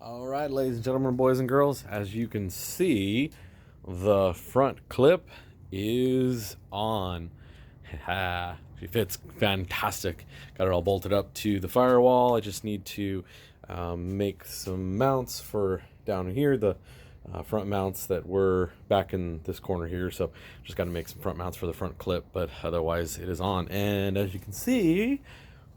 All right, ladies and gentlemen, boys and girls, as you can see, the front clip is on. She fits fantastic. Got it all bolted up to the firewall. I just need to make some mounts for down here, the front mounts that were back in this corner here. So just got to make some front mounts for the front clip, but otherwise it is on. And as you can see,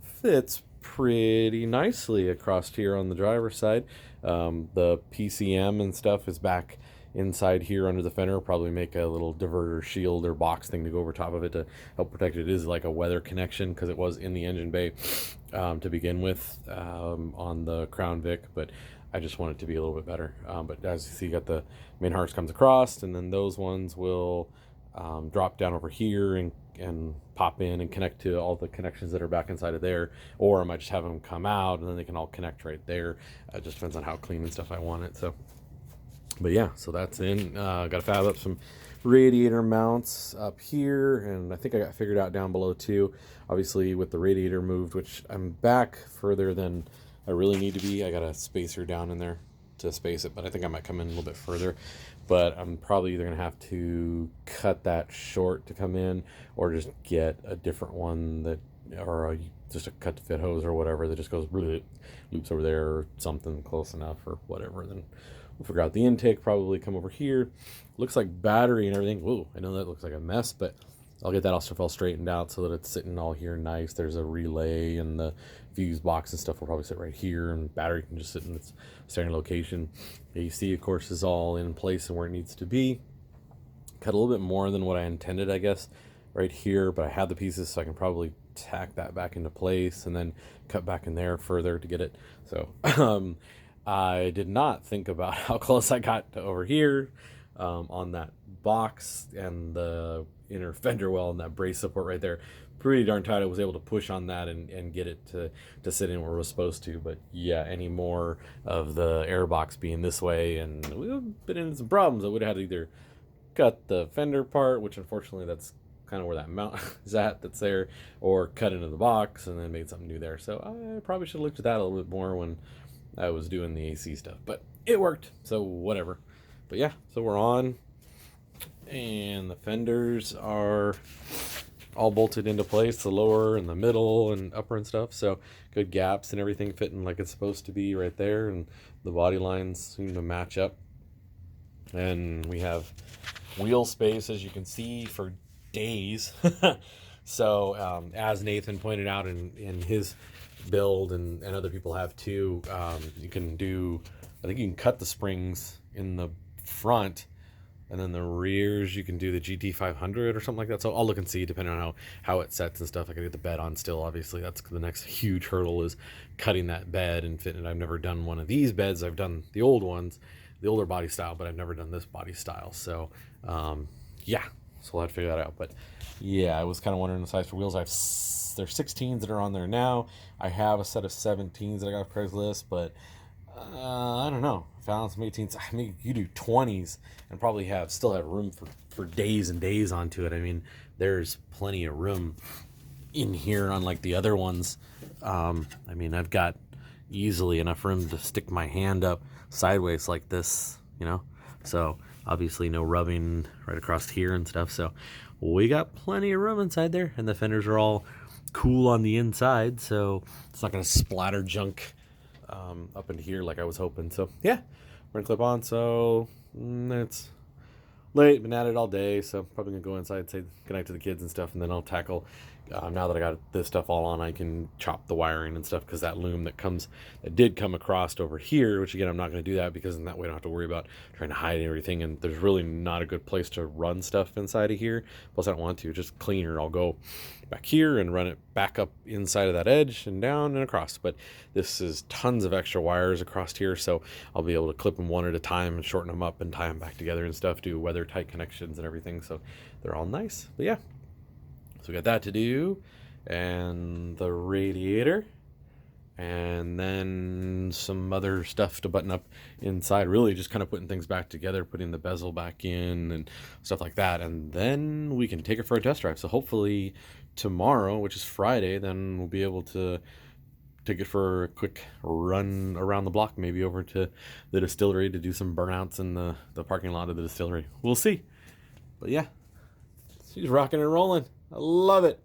fits pretty nicely across here on the driver's side. The PCM and stuff is back inside here under the fender. Probably make a little diverter shield or box thing to go over top of it to help protect it. It is like a weather connection because it was in the engine bay to begin with on the Crown Vic, but I just want it to be a little bit better. But as you see, you got the main harness comes across, and then those ones will drop down over here and pop in and connect to all the connections that are back inside of there, or I might just have them come out and then they can all connect right there. It just depends on how clean and stuff I want it. So, but yeah, so that's in. Got to fab up some radiator mounts up here, and I think I got figured out down below too. Obviously with the radiator moved, which I'm back further than I really need to be. I got a spacer down in there to space it, but I think I might come in a little bit further. But I'm probably either gonna have to cut that short to come in, or just get a different one that, or just a cut to fit hose or whatever that just goes loops over there or something close enough or whatever. Then we'll figure out the intake. Probably come over here. Looks like battery and everything. Whoa, I know that looks like a mess, but I'll get that all straightened out so that it's sitting all here nice. There's a relay and the fuse box and stuff will probably sit right here, and battery can just sit in its standard location. AC, of course, is all in place and where it needs to be. Cut a little bit more than what I intended, I guess, right here, but I had the pieces, so I can probably tack that back into place and then cut back in there further to get it. So I did not think about how close I got to over here on that box and the inner fender well and that brace support right there. Pretty darn tight. I was able to push on that and get it to sit in where it was supposed to. But yeah, any more of the air box being this way, and we've been in some problems. I would have had to either cut the fender part, which unfortunately that's kind of where that mount is at that's there, or cut into the box and then made something new there. So I probably should have looked at that a little bit more when I was doing the AC stuff, but it worked, so whatever. But yeah, so we're on, and the fenders are all bolted into place, the lower and the middle and upper and stuff, so good gaps and everything fitting like it's supposed to be right there, and the body lines seem to match up. And we have wheel space, as you can see, for days. So as Nathan pointed out in his build, and other people have too, you can do, I think you can cut the springs in the front, and then the rears you can do the GT500 or something like that. So I'll look and see depending on how it sets and stuff. I gotta get the bed on still. Obviously that's the next huge hurdle, is cutting that bed and fitting it. I've never done one of these beds. I've done the old ones, the older body style, but I've never done this body style. So yeah, so we'll have to figure that out. But yeah, I was kind of wondering the size for wheels. There's 16s that are on there now. I have a set of 17s that I got off Craigslist, but I don't know. I found some 18s. I mean, you do 20s and probably still have room for days and days onto it. I mean, there's plenty of room in here, unlike the other ones. I mean, I've got easily enough room to stick my hand up sideways like this, So obviously no rubbing right across here and stuff. So we got plenty of room inside there, and the fenders are all cool on the inside, so it's not going to splatter junk up into here like I was hoping. So yeah, we're gonna clip on. So it's late, been at it all day, so probably gonna go inside, say goodnight to the kids and stuff, and then I'll tackle, now that I got this stuff all on, I can chop the wiring and stuff, because that loom that did come across over here, which again I'm not going to do that, because in that way I don't have to worry about trying to hide everything, and there's really not a good place to run stuff inside of here. Plus I don't want to, just cleaner. I'll go back here and run it back up inside of that edge and down and across. But this is tons of extra wires across here, so I'll be able to clip them one at a time and shorten them up and tie them back together and stuff, do weather tight connections and everything, so they're all nice. But yeah, so we got that to do, and the radiator, and then some other stuff to button up inside. Really just kind of putting things back together, putting the bezel back in and stuff like that, and then we can take it for a test drive. So hopefully tomorrow, which is Friday, then we'll be able to take it for a quick run around the block, maybe over to the distillery to do some burnouts in the parking lot of the distillery. We'll see. But yeah, she's rocking and rolling. I love it.